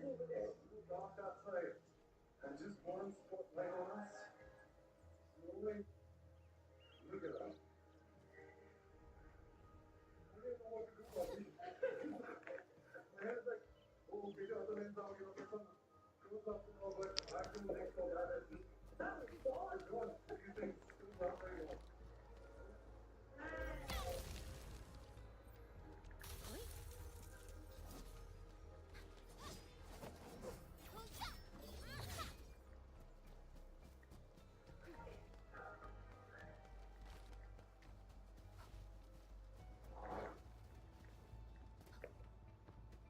Dark outside, and just one spotlight on us. Slowly, look at us. I don't know what to do about it. My head's like, oh, get out the lens out, you know, get some close up, you know, but back to the next one, that is just, it's gone. These things still not very well.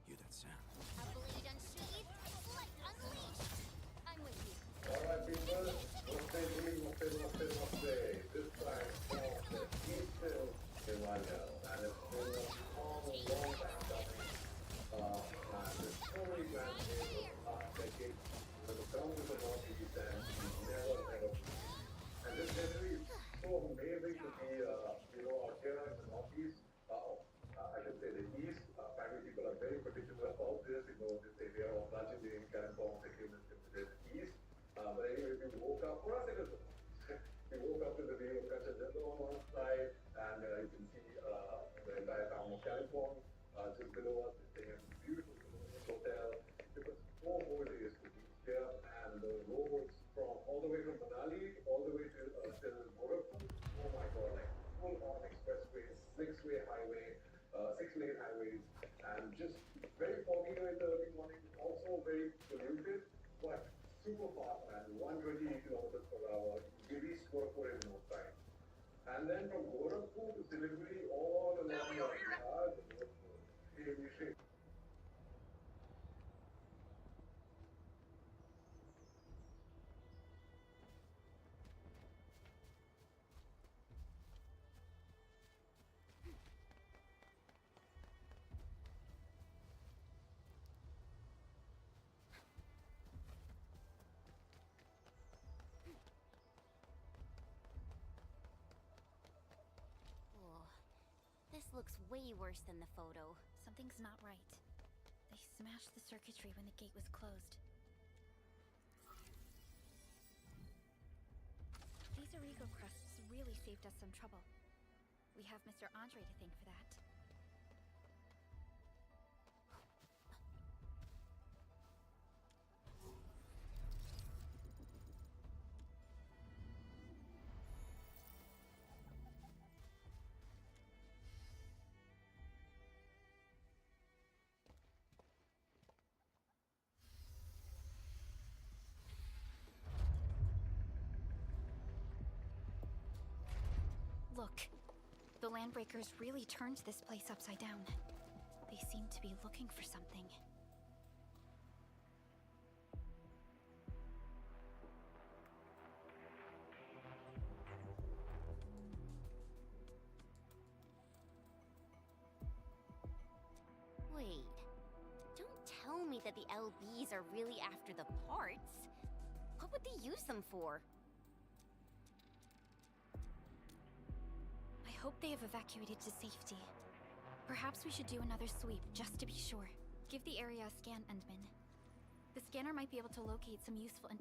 Hear that sound? A blade unsheathed, light unleashed. I'm with you. Alright, people, namaste. This time from the Eastern Himalaya, and it's been a long time coming. And the story ran here for the last decade. When the come to the Northeast, and we never. And this generally is so amazing to be, out here in the Northeast. I should say the East. Family people are very particular about this. This area of Darjeeling, Kalimpong, Sikkim is considered East. But anyway, we woke up, for us it is the North. We woke up to the view of Kachajanga on one side, and you can see the entire town of Kalimpong just below us. We're staying at a beautiful hotel. It was 4 whole days to be here, and the roads from all the way from Manali all the way to till Gorakhpur. Oh my God, like full on expressways, six-lane highways, and just very foggy in the early morning, also very polluted, but super fast, man. 120 kilometers per hour. We reached Gorakhpur in no time. And then from Gorakhpur to Siliguri, all along the Bihar, the roads were really shit. Oh, this looks way worse than the photo. Something's not right. They smashed the circuitry when the gate was closed. These Origo crusts really saved us some trouble. We have Mr. Andre to thank for that. Look, the Landbreakers really turned this place upside down. They seem to be looking for something. Wait, don't tell me that the LBs are really after the parts. What would they use them for? I hope they have evacuated to safety. Perhaps we should do another sweep, just to be sure. Give the area a scan, Endman. The scanner might be able to locate some useful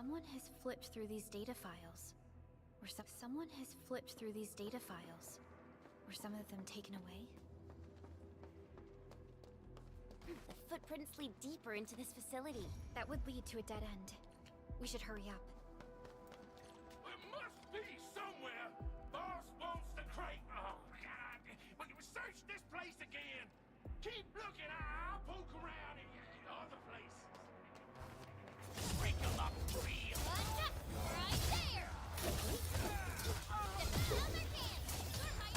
Someone has flipped through these data files. Someone has flipped through these data files. Were some of them taken away? The footprints lead deeper into this facility. That would lead to a dead end. We should hurry up. There must be somewhere. Boss wants the crate. Oh, God. But you search this place again. Keep looking. I'll poke around in other places. Break 'em up real. Right there! Another hand! You're my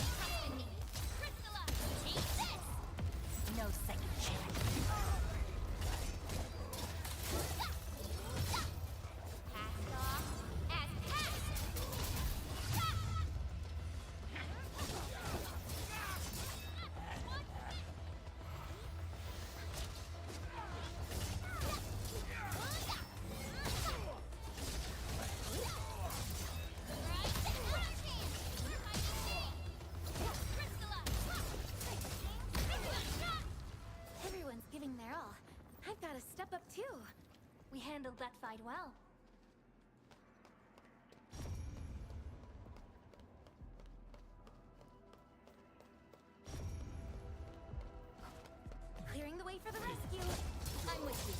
enemy! Crystalla, take this! No second chance. Passed off as passed! Everyone's giving their all. I've got to step up too. We handled that fight well. Clearing the way for the rescue. I'm with you.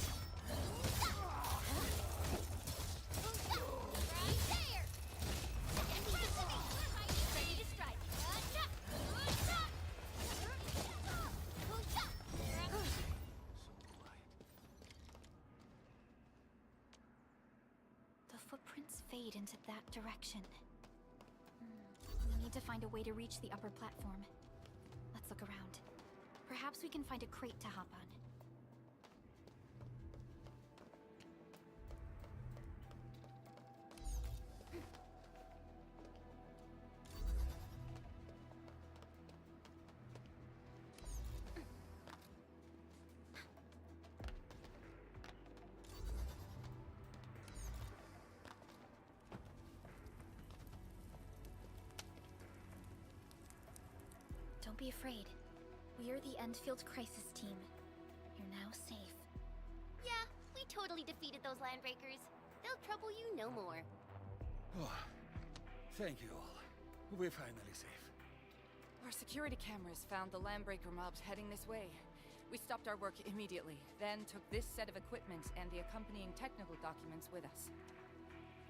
Right there! Ready to strike. The footprints fade into that direction. We need to find a way to reach the upper platform. Let's look around. Perhaps we can find a crate to hop on. Don't be afraid. We are the Enfield crisis team. You're now safe. Yeah, we totally defeated those landbreakers. They'll trouble you no more. Oh, thank you all. We're finally safe. Our security cameras found the landbreaker mobs heading this way. We stopped our work immediately, then took this set of equipment and the accompanying technical documents with us.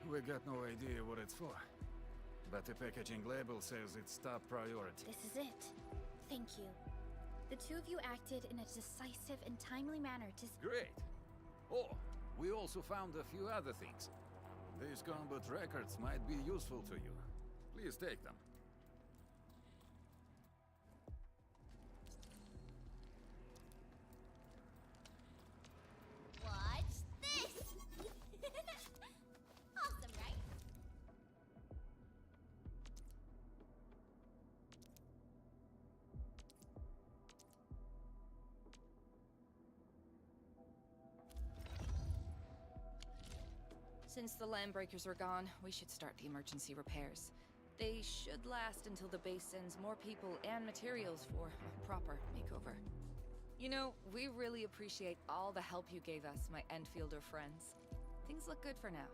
We got no idea what it's for. But the packaging label says it's top priority. This is it. Thank you. The two of you acted in a decisive and timely manner to... Great! Oh, we also found a few other things. These combat records might be useful to you. Please take them. Watch this! Awesome, right? Since the landbreakers are gone, we should start the emergency repairs. They should last until the base sends more people and materials for a proper makeover. You know, we really appreciate all the help you gave us, my Enfielder friends. Things look good for now.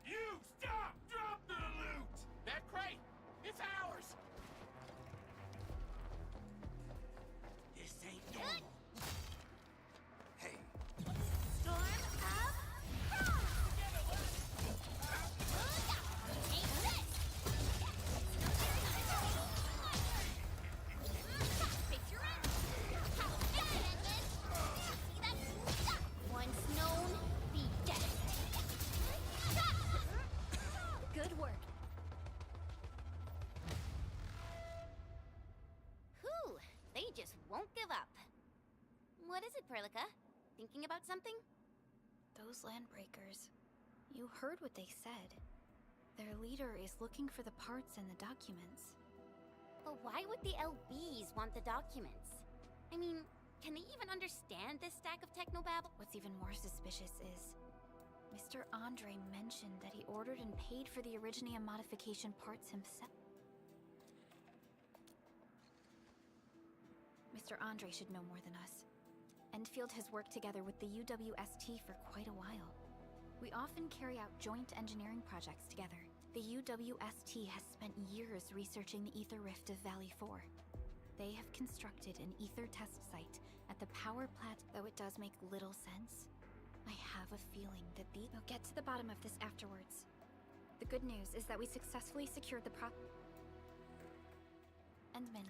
You stop! Drop the loot! That crate! It's ours! This ain't normal. Hey, Storm of Frost! Take this! Picture it! How Edmund! See that? Once known, be dead. Good work. Whew, they just won't give up. What is it, Perlica? Thinking about something? Those landbreakers. You heard what they said. Their leader is looking for the parts and the documents. But why would the LBs want the documents? I mean, can they even understand this stack of technobabble? What's even more suspicious is... Mr. Andre mentioned that he ordered and paid for the Originium modification parts himself. Mr. Andre should know more than us. Enfield has worked together with the UWST for quite a while. We often carry out joint engineering projects together. The UWST has spent years researching the ether rift of Valley 4. They have constructed an ether test site at the power plant, though it does make little sense. I have a feeling that we'll get to the bottom of this afterwards. The good news is that we successfully secured the Endman.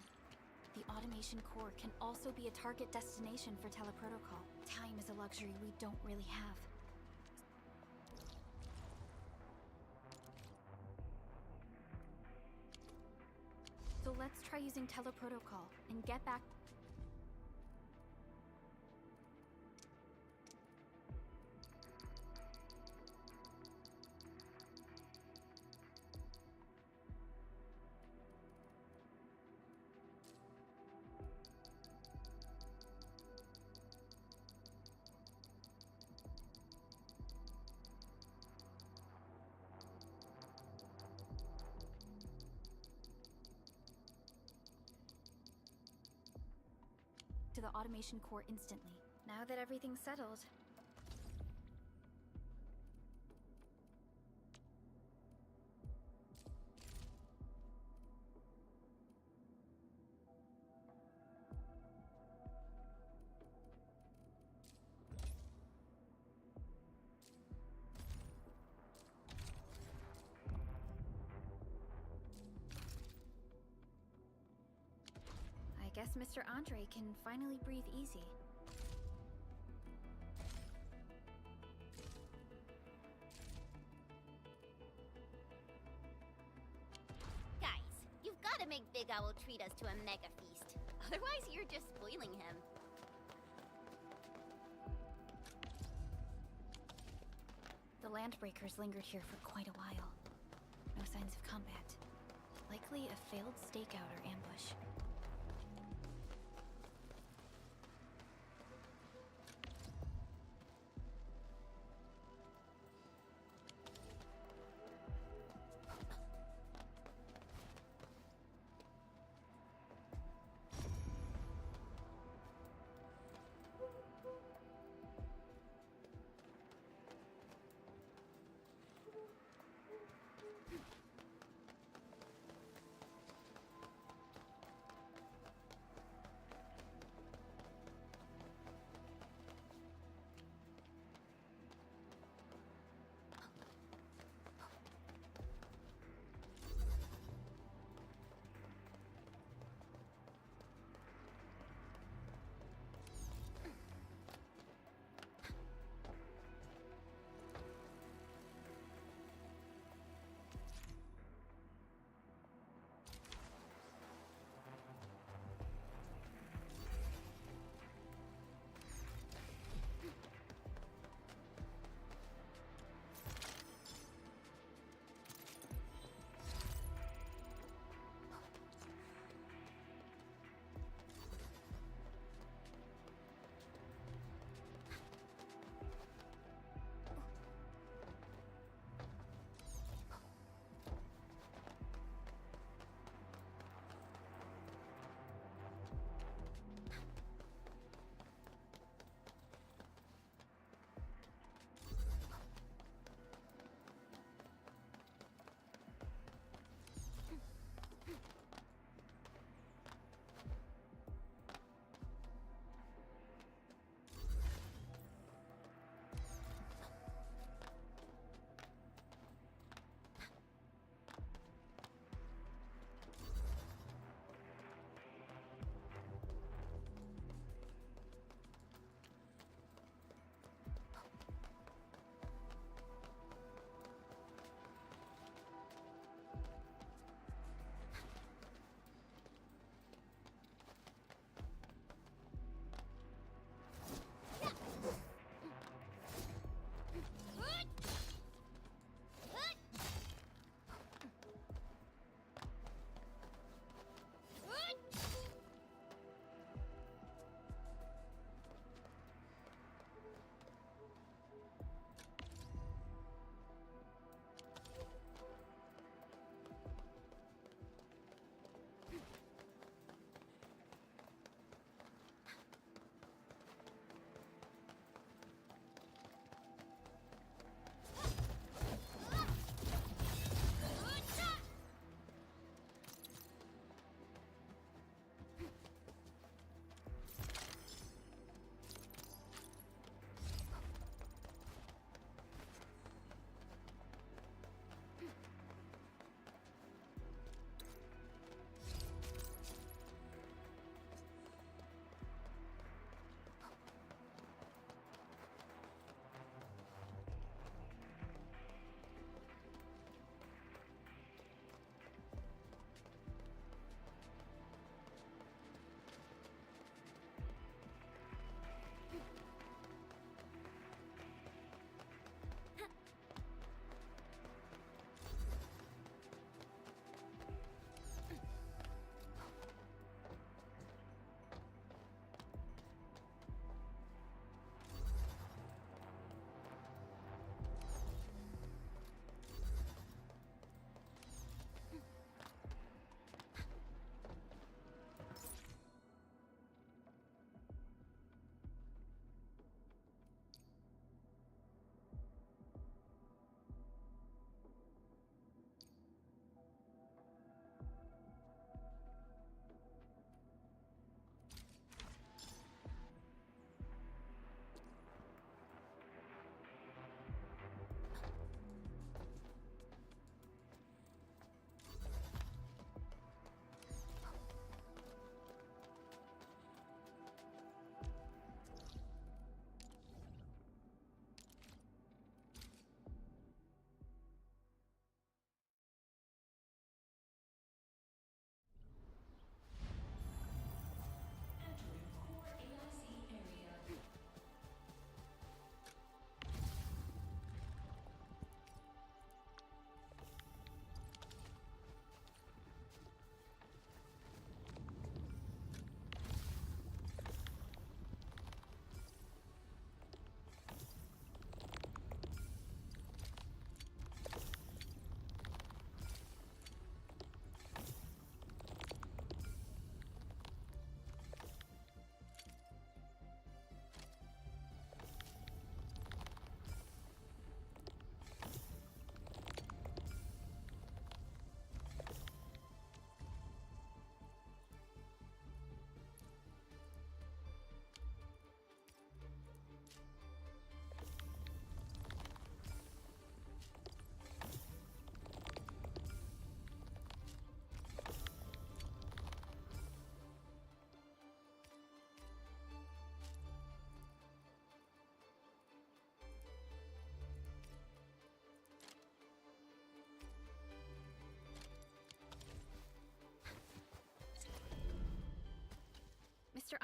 The automation core can also be a target destination for teleprotocol. Time is a luxury we don't really have. So let's try using teleprotocol and get back. To the automation core instantly. Now that everything's settled. I guess Mr. Andre can finally breathe easy. Guys, you've got to make Big Owl treat us to a mega feast. Otherwise, you're just spoiling him. The Landbreakers lingered here for quite a while. No signs of combat. Likely a failed stakeout or ambush.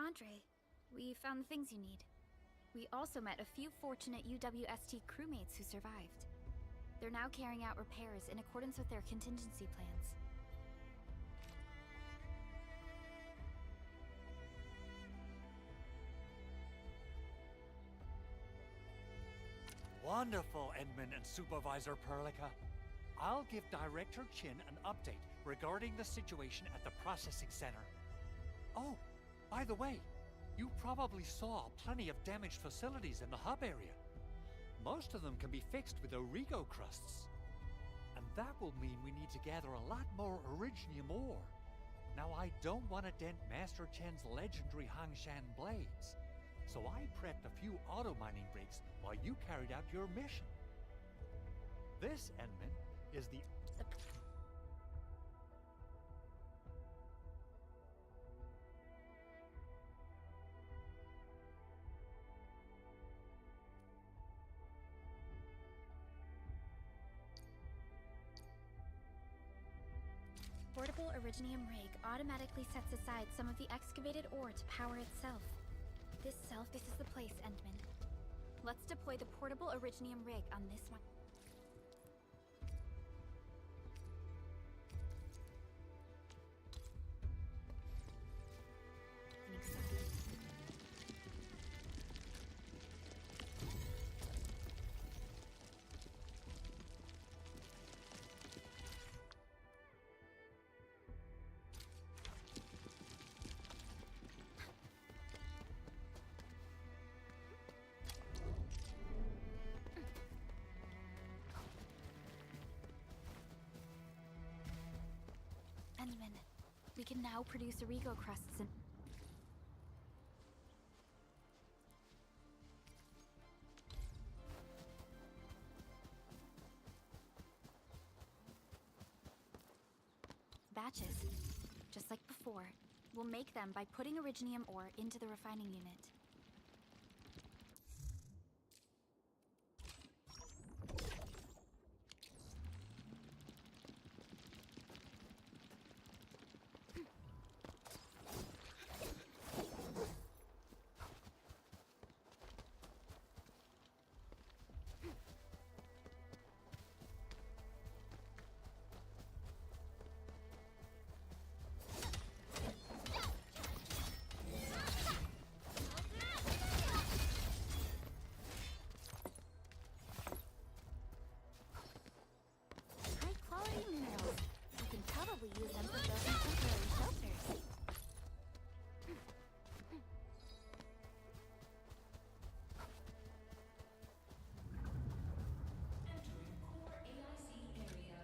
Andre. We found the things you need. We also met a few fortunate UWST crewmates who survived. They're now carrying out repairs in accordance with their contingency plans. Wonderful, Edmund and Supervisor Perlica. I'll give Director Chin an update regarding the situation at the processing center. Oh, by the way, you probably saw plenty of damaged facilities in the hub area. Most of them can be fixed with Origo crusts. And that will mean we need to gather a lot more Originium ore. Now, I don't want to dent Master Chen's legendary Hangshan blades, so I prepped a few auto mining rigs while you carried out your mission. This, Enman, is the... Portable Originium rig automatically sets aside some of the excavated ore to power itself. This is the place, Endman. Let's deploy the portable Originium rig on this one. Endman, we can now produce Origo crusts and... batches. Just like before, we'll make them by putting Originium ore into the refining unit. Use them for building temporary shelters. Entering core AIC area.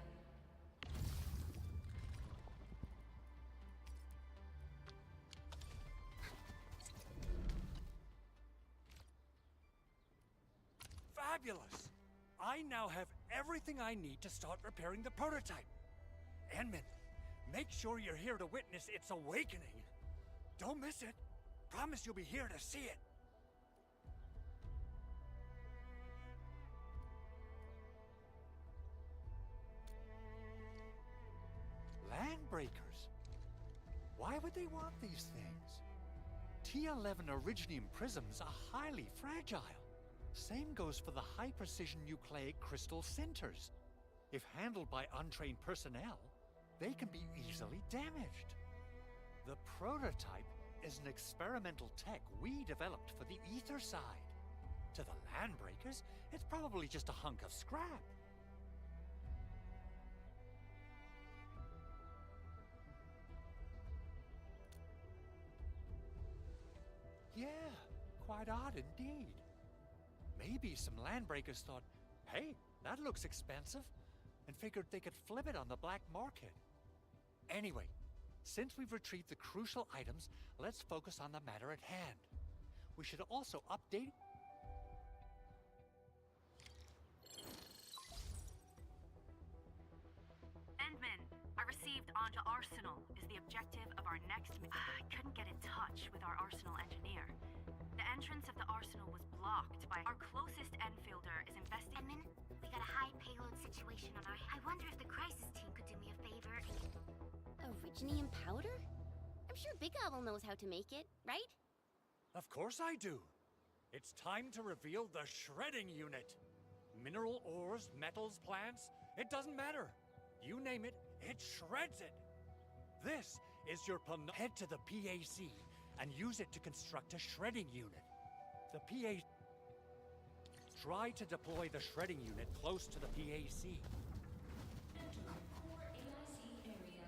Fabulous! I now have everything I need to start repairing the prototype. Enman, make sure you're here to witness its awakening. Don't miss it. Promise you'll be here to see it. Landbreakers? Why would they want these things? T11 Originium prisms are highly fragile. Same goes for the high-precision nucleic crystal sinters. If handled by untrained personnel, they can be easily damaged. The prototype is an experimental tech we developed for the ether side. To the Landbreakers, it's probably just a hunk of scrap. Yeah, quite odd indeed. Maybe some Landbreakers thought, hey, that looks expensive, and figured they could flip it on the black market. Anyway, since we've retrieved the crucial items, let's focus on the matter at hand. We should also update... Endman, I received onto Arsenal is the objective of our next I couldn't get in touch with our Arsenal engineer. The entrance of the Arsenal was blocked by our closest Enfielder is investigating... Edmund, we got a high payload situation on our... I wonder if the crisis team could do me a favor and... Originium powder? I'm sure Big Owl knows how to make it, right? Of course I do. It's time to reveal the shredding unit. Mineral ores, metals, plants, it doesn't matter. You name it, it shreds it. This is your head to the PAC and use it to construct a shredding unit. The PAC... Try to deploy the shredding unit close to the PAC. Enter core AIC area.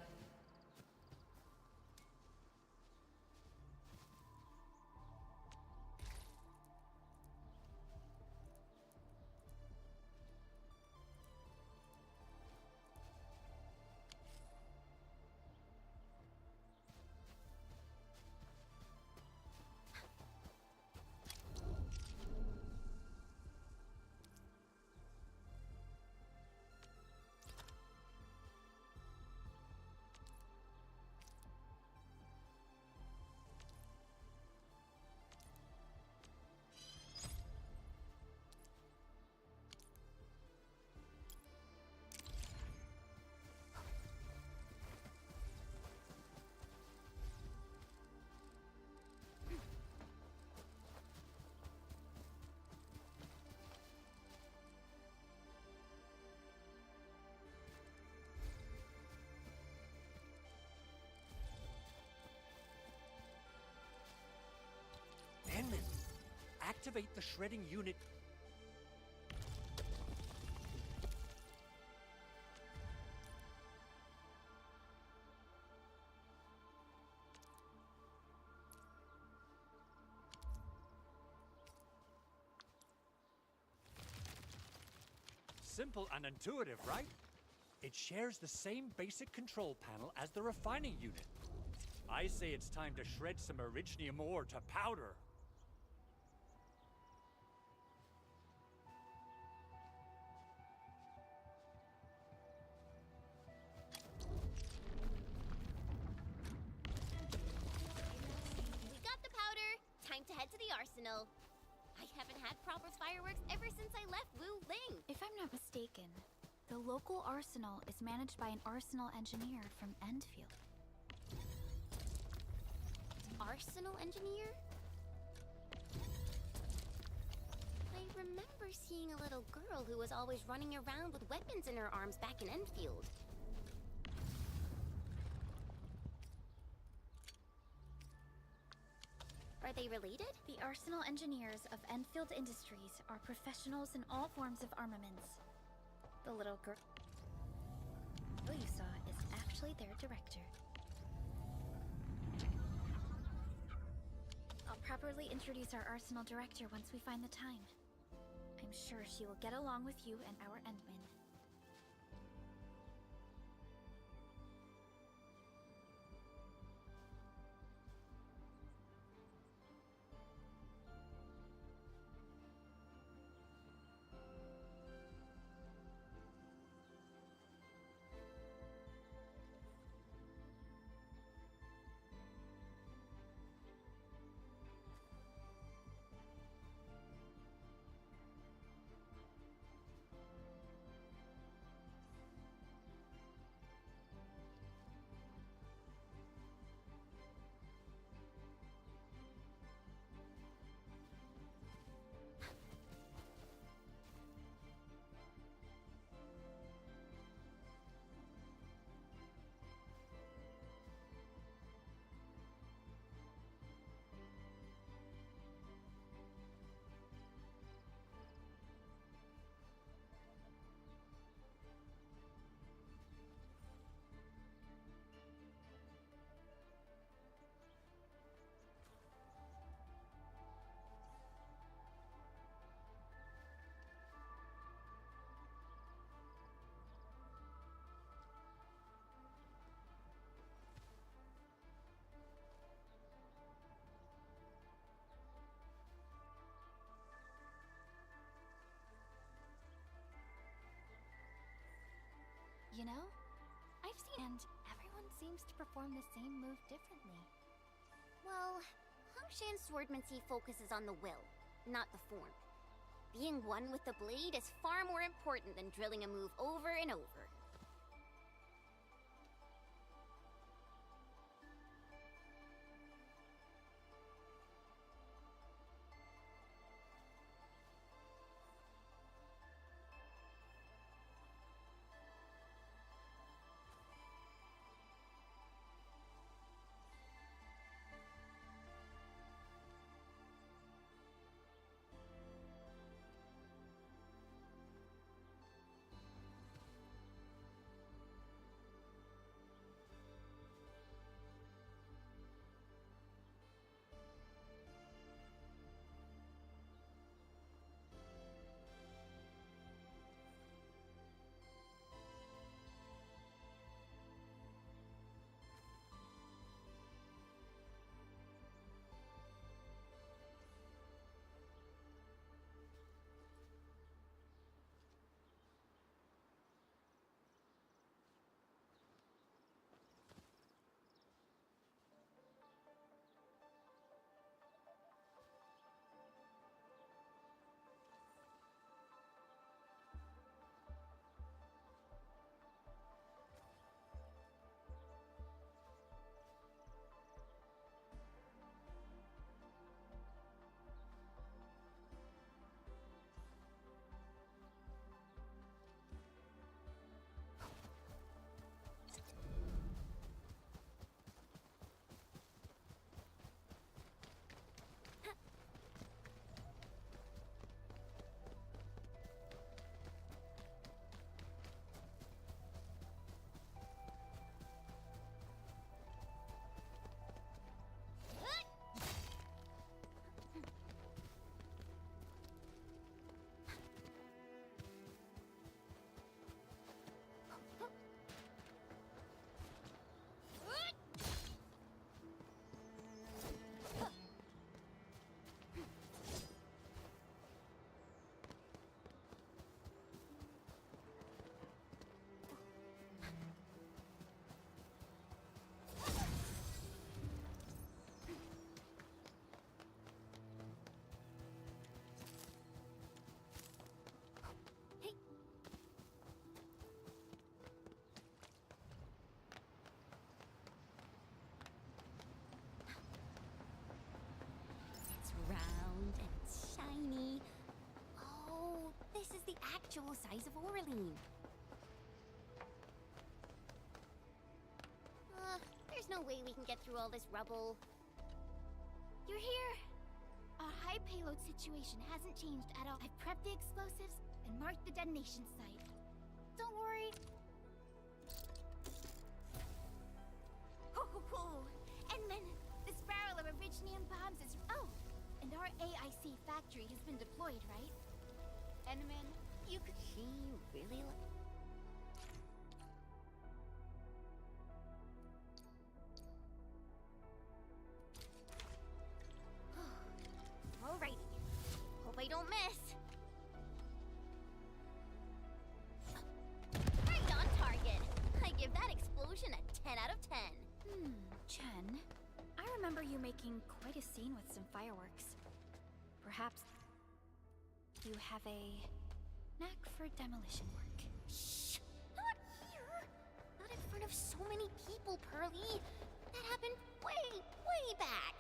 Denman, activate the shredding unit. Simple and intuitive, right? It shares the same basic control panel as the refining unit. I say it's time to shred some Originium ore to powder. We got the powder. Time to head to the arsenal. I haven't had proper fireworks ever since I left Wu Ling. If I'm not mistaken, the local arsenal is managed by an arsenal engineer from Enfield. Arsenal engineer? I remember seeing a little girl who was always running around with weapons in her arms back in Enfield. Are they related? The arsenal engineers of Enfield Industries are professionals in all forms of armaments. The little girl you saw is actually their director. I'll properly introduce our arsenal director once we find the time. I'm sure she will get along with you and our Endman. You know, I've seen and everyone seems to perform the same move differently. Well, Hangshan's swordmancy focuses on the will, not the form. Being one with the blade is far more important than drilling a move over and over. actual size of Oraline. There's no way we can get through all this rubble. You're here! Our high payload situation hasn't changed at all. I've prepped the explosives and marked the detonation site. Don't worry. Ho! Enman, this barrel of originium bombs is... Oh! And our AIC factory has been deployed, right? Enman, you could... She really Alrighty. Hope I don't miss. Right on target. I give that explosion a 10 out of 10. Chen, I remember you making quite a scene with some fireworks. Perhaps you have a knack for demolition work. Shh! Not here! Not in front of so many people, Pearly. That happened way back.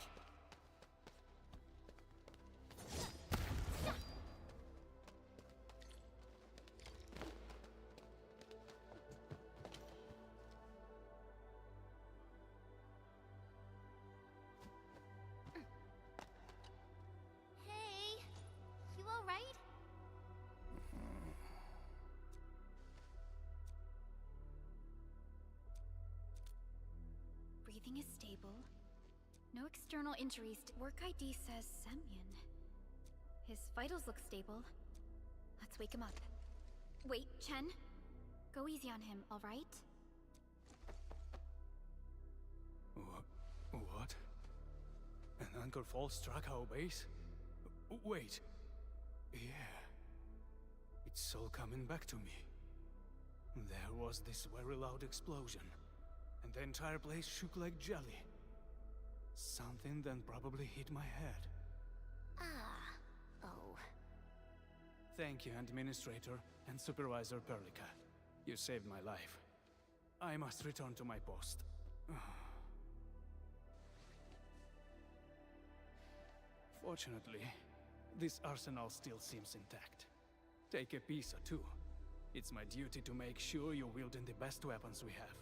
Hey, you all right? Breathing is stable. No external injuries. Work ID says Semyon. His vitals look stable. Let's wake him up. Wait, Chen. Go easy on him, all right? What? An anchor fall struck our base? Wait. Yeah. It's all coming back to me. There was this very loud explosion, and the entire place shook like jelly. Something then probably hit my head. Oh. Thank you, Administrator and Supervisor Perlica. You saved my life. I must return to my post. Fortunately, this arsenal still seems intact. Take a piece or two. It's my duty to make sure you're wielding the best weapons we have.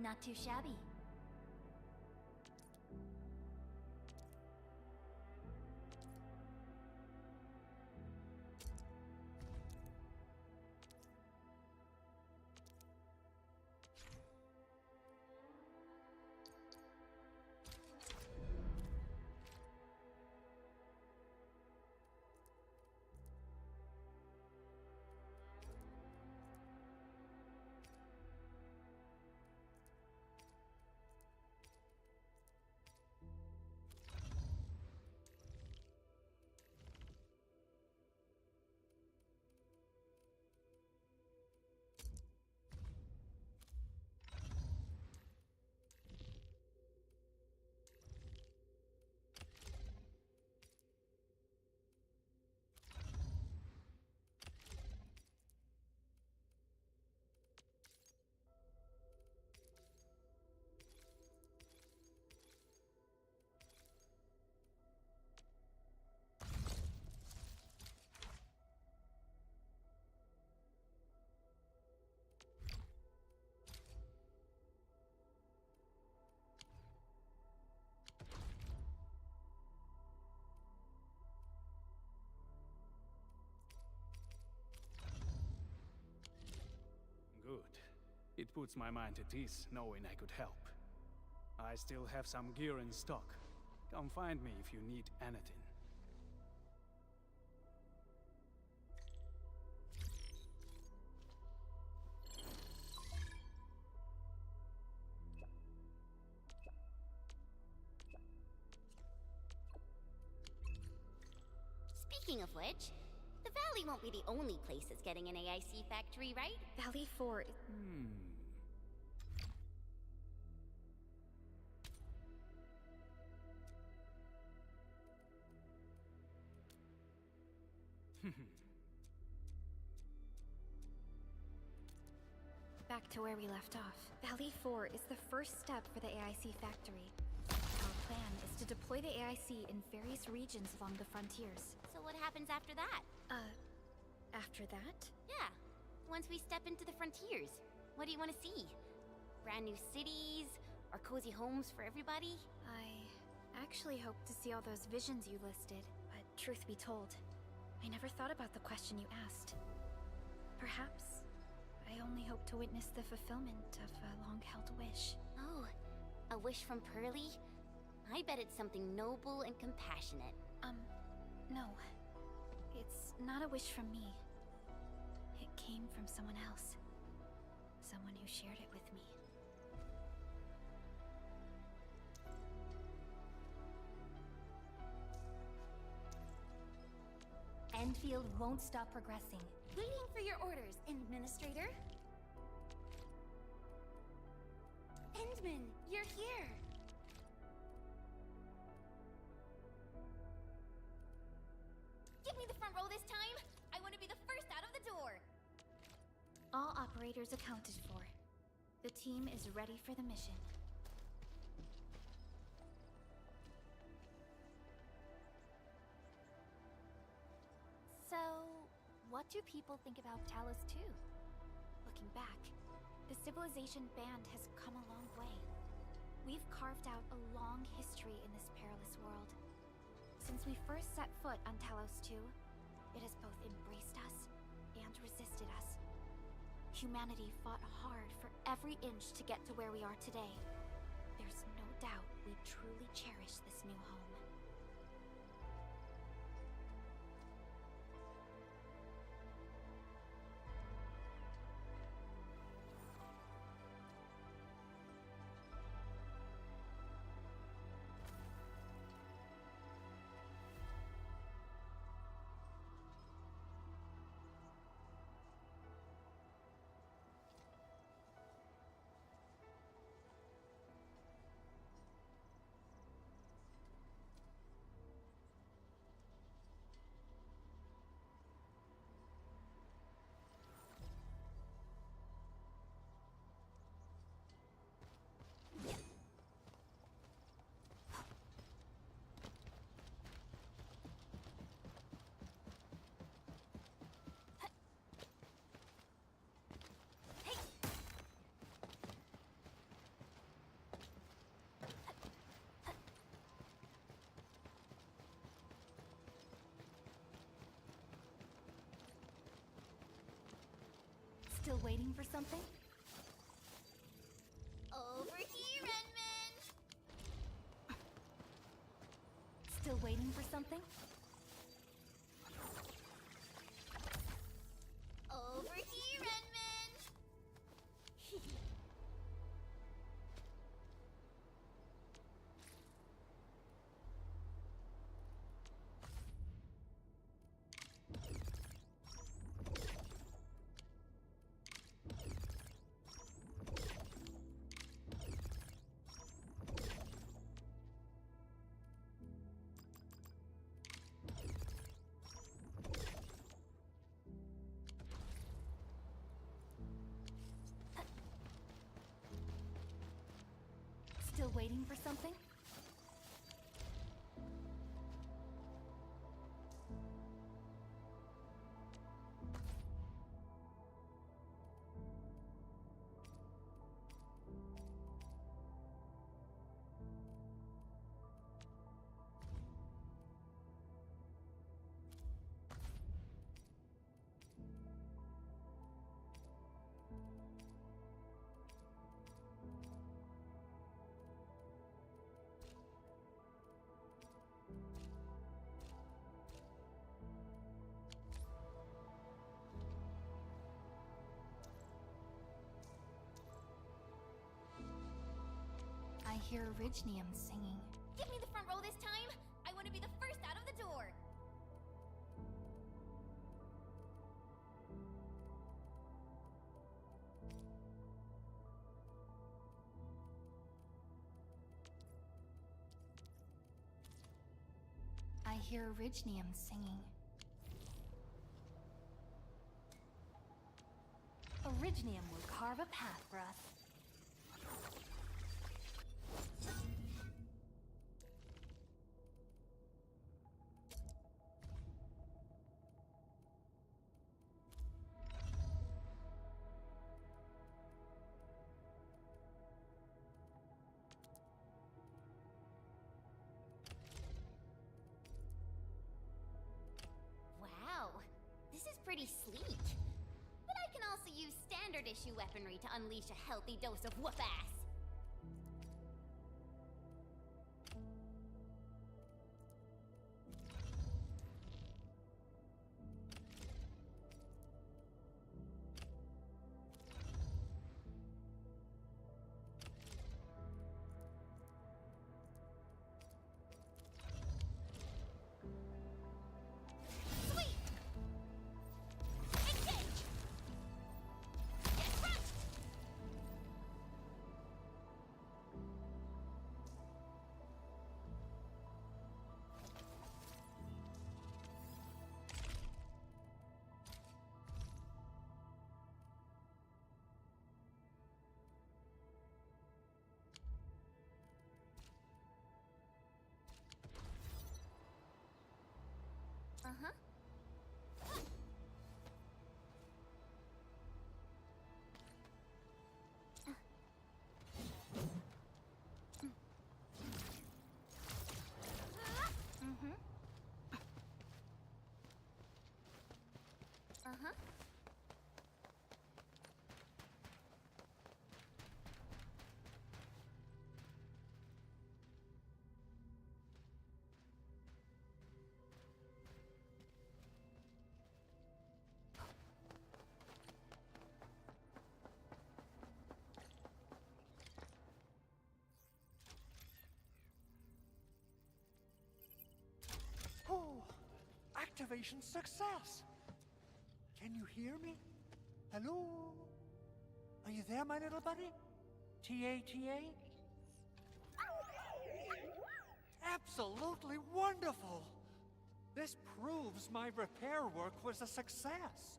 Not too shabby. Good. It puts my mind at ease knowing I could help. I still have some gear in stock. Come find me if you need anything. Speaking of which, the Valley won't be the only place that's getting an AIC factory, right? Valley 4 Back to where we left off. Valley 4 is the first step for the AIC factory. Our plan is to deploy the AIC in various regions along the frontiers. So what happens after that? After that? Yeah, once we step into the frontiers, what do you want to see? Brand new cities? Or cozy homes for everybody? I actually hoped to see all those visions you listed, but truth be told, I never thought about the question you asked. Perhaps I only hope to witness the fulfillment of a long-held wish. Oh, a wish from Pearly? I bet it's something noble and compassionate. No. It's not a wish from me. It came from someone else. Someone who shared it with me. Enfield won't stop progressing. Waiting for your orders, Administrator. Endman, you're here! Give me the front row this time! I want to be the first out of the door! All operators accounted for. The team is ready for the mission. So, what do people think about Talos 2? Looking back, the Civilization Band has come a long way. We've carved out a long history in this perilous world. Since we first set foot on Talos 2, it has both embraced us and resisted us. Humanity fought hard for every inch to get to where we are today. There's no doubt we truly cherish this new home. Still waiting for something? Over here, Enman! Still waiting for something? Over here, Enman! Still waiting for something? I hear Orignium singing. Give me the front row this time! I want to be the first out of the door! I hear Orignium singing. Orignium will carve a path for us. Wow, this is pretty sleek. But I can also use standard issue weaponry to unleash a healthy dose of whoop-ass. Uh-huh. Mm-hmm. Uh-huh. Oh, activation success! Can you hear me? Hello? Are you there, my little buddy? T-A-T-A? Absolutely wonderful! This proves my repair work was a success.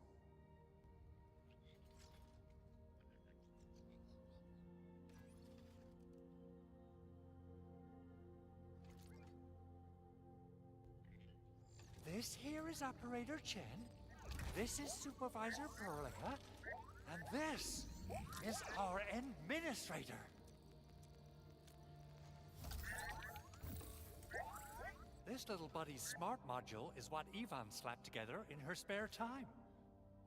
This here is Operator Chen, this is Supervisor Perlica, and this is our Administrator. This little buddy's smart module is what Yvonne slapped together in her spare time.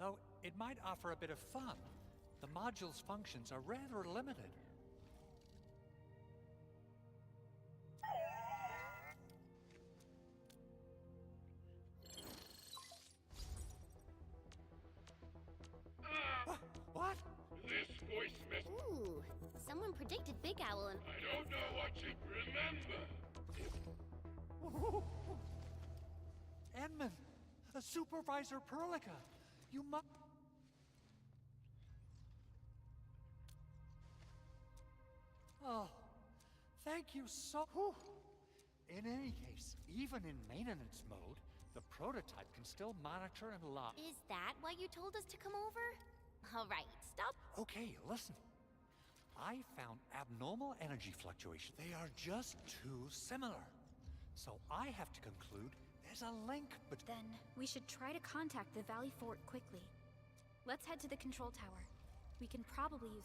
though it might offer a bit of fun. The module's functions are rather limited. What? This voice mess. Ooh, someone predicted Big Owl and... I don't know what you remember. Edmund! Supervisor Perlica! You must... Oh, thank you so... Whew. In any case, even in maintenance mode, the prototype can still monitor and log... Is that why you told us to come over? All right, stop. Okay, listen. I found abnormal energy fluctuations. They are just too similar. So I have to conclude there's a link between... Then we should try to contact the Valley Fort quickly. Let's head to the control tower. We can probably use...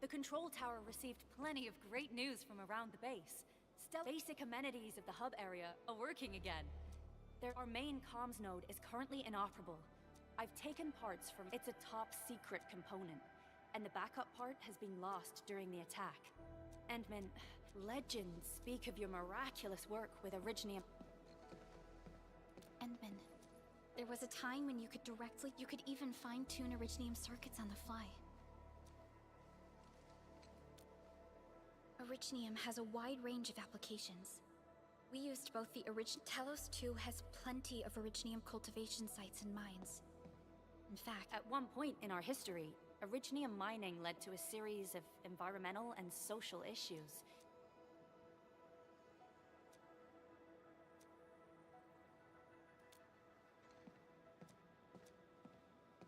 The control tower received plenty of great news from around the base. Basic amenities of the hub area are working again. Our main comms node is currently inoperable. I've taken parts from it's a top secret component, and the backup part has been lost during the attack. Endman, legends speak of your miraculous work with Originium. Endman, there was a time when you could even fine-tune Originium circuits on the fly. Originium has a wide range of applications. We used both the Talos 2 has plenty of Originium cultivation sites and mines. In fact, At one point in our history, Originium mining led to a series of environmental and social issues.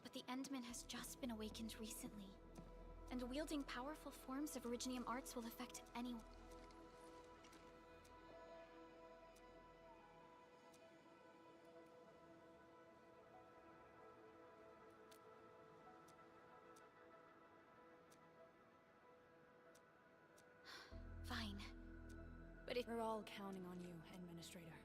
but the Endman has just been awakened recently. And wielding powerful forms of Originium arts will affect anyone. Fine. But if We're all counting on you, Administrator.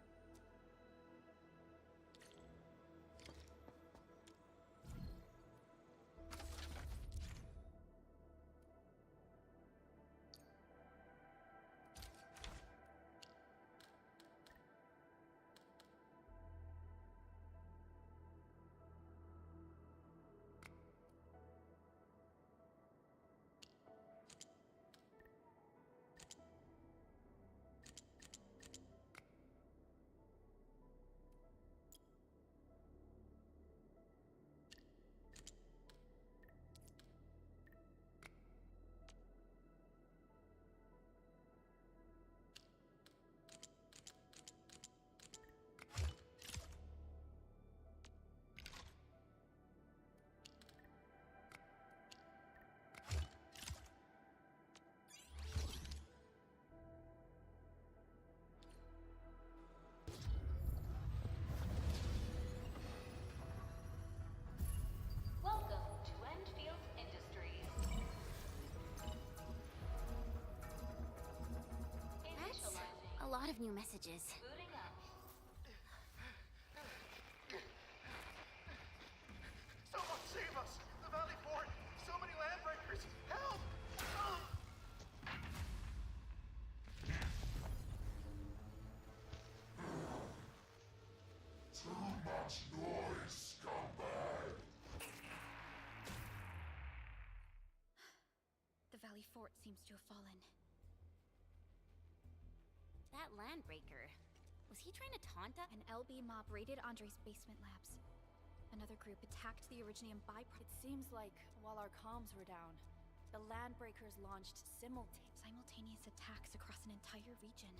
lot of new messages. Booting up. Someone save us! The Valley Fort! So many landbreakers! Help! Too much noise, scumbag! The Valley Fort seems to have fallen. That landbreaker. Was he trying to taunt us? An LB mob raided Andre's basement labs. Another group attacked the Originium byproduct. It seems like while our comms were down, the Landbreakers launched simultaneous attacks across an entire region.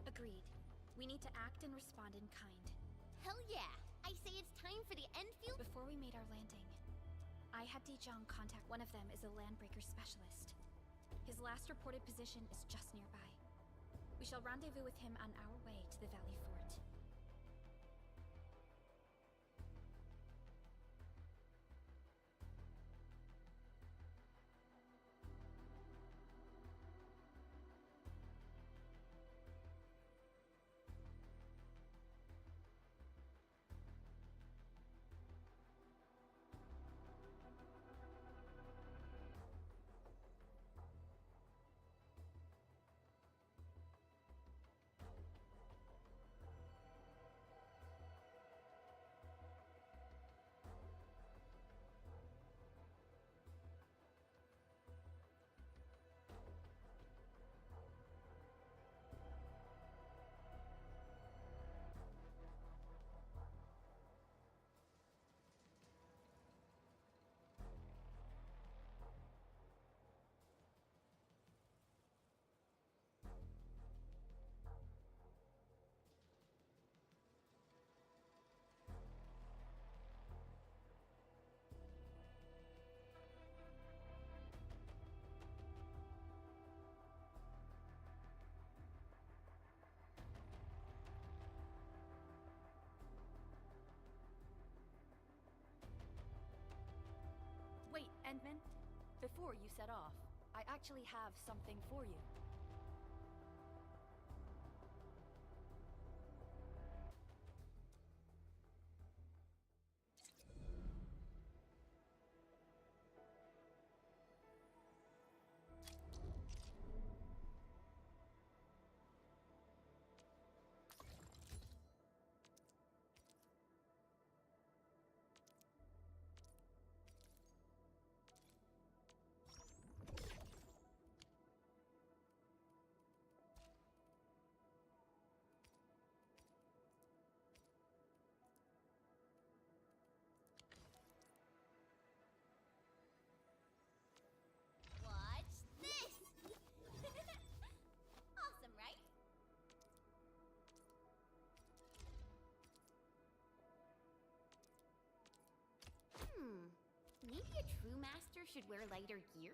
Agreed. We need to act and respond in kind. Hell yeah! I say it's time for the Enfield. Before we made our landing, I had Dijong contact one of them as a Landbreaker specialist. His last reported position is just nearby. We shall rendezvous with him on our way to the Valley Fort. Wait, Endman. Before you set off, I actually have something for you. Watch this! Awesome, right? Maybe a true master should wear lighter gear?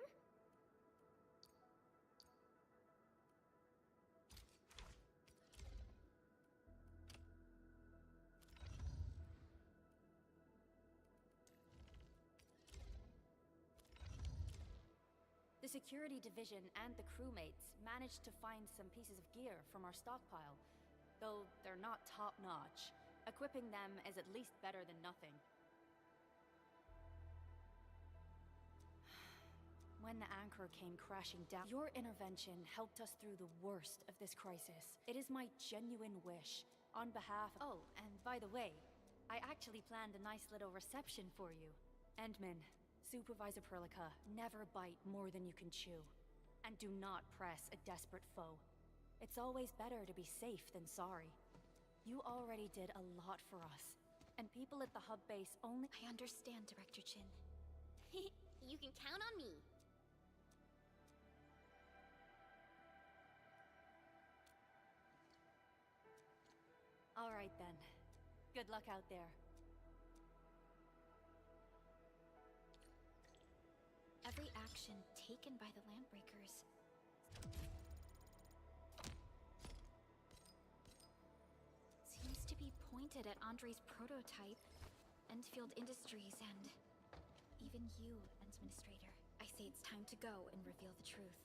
The security division and the crewmates managed to find some pieces of gear from our stockpile. Though they're not top-notch, equipping them is at least better than nothing. When the anchor came crashing down, your intervention helped us through the worst of this crisis. It is my genuine wish, on behalf of— Oh, and by the way, I actually planned a nice little reception for you. Endman, Supervisor Perlica, never bite more than you can chew. And do not press a desperate foe. It's always better to be safe than sorry. You already did a lot for us, and people at the hub base only— I understand, Director Chin. You can count on me. All right then. Good luck out there. Every action taken by the Landbreakers seems to be pointed at Andre's prototype, Enfield Industries, and Even you, Administrator. I say it's time to go and reveal the truth.